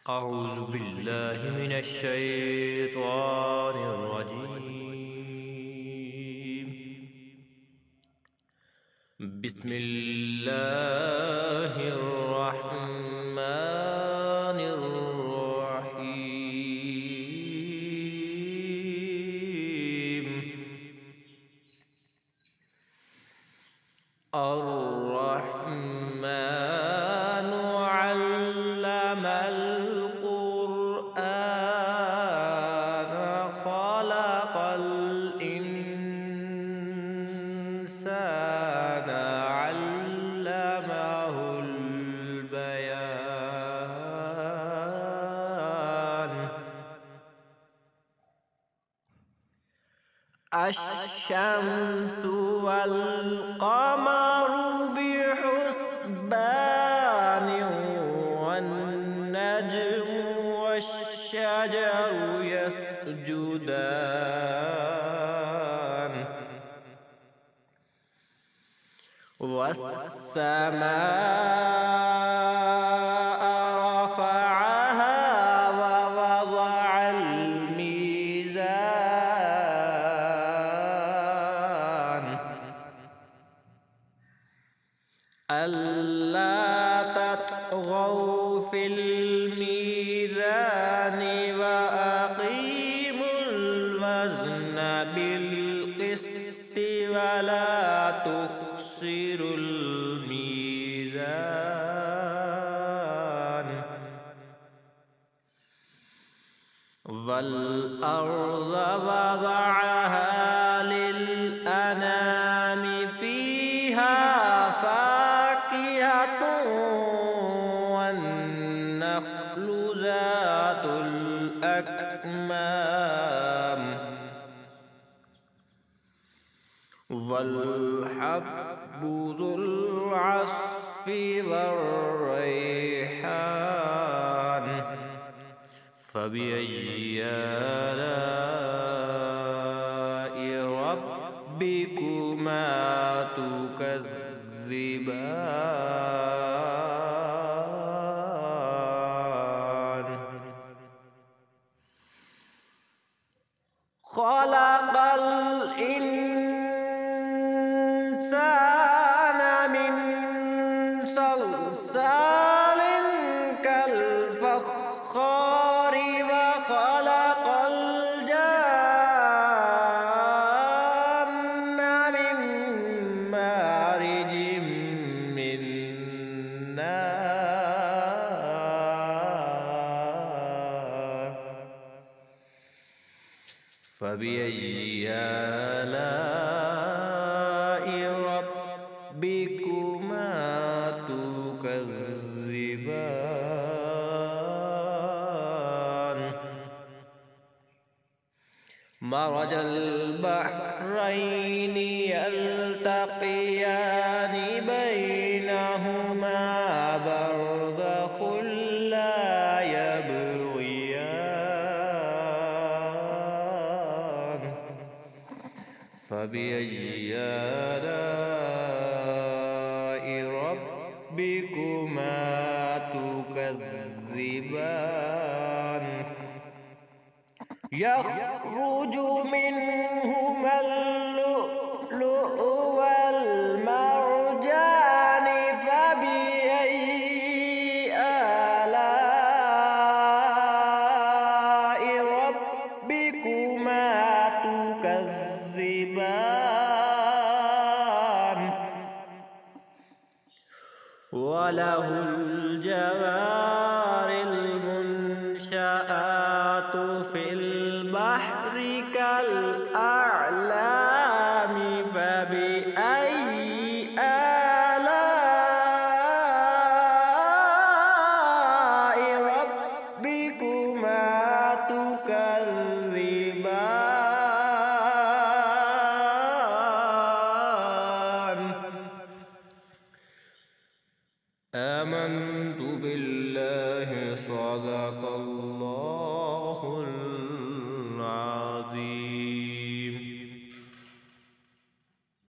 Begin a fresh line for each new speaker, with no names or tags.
أعوذ بالله من الشيطان الرجيم. بسم الله الرحمن الرحيم. الرحمن علم القرآن خلق الإنسان علمه البيان. الشمس والقمر بحسبان والنجم والشجر يسجدان والسماء رفعها ووضع الميزان ألا تطغوا في الميزان وأقيموا الوزن بالقسط ولا تخسروا الميزان والأرض وضعها للأنام فيها فاكهة والنخل ذات الأكمام والحب ذو العصف والريحان فبأي آلاء ربكما تكذبان. خلق الإنسان من صلصال كالفخار وخلق الجان من مارج من نار فبأي آلاء ربكما تكذبان. مرج البحرين يلتقيان بينهما برزخ لا يبغيان فبأي آلاء ربكما تكذبان. يخرج منهما اللؤلؤ والمرجان فبأي آلاء ربكما تكذبان. وله الجوار المنشآت في البحر كالأعلام فبأي آلاء ربكما تكذبان. آمنت بالله صدق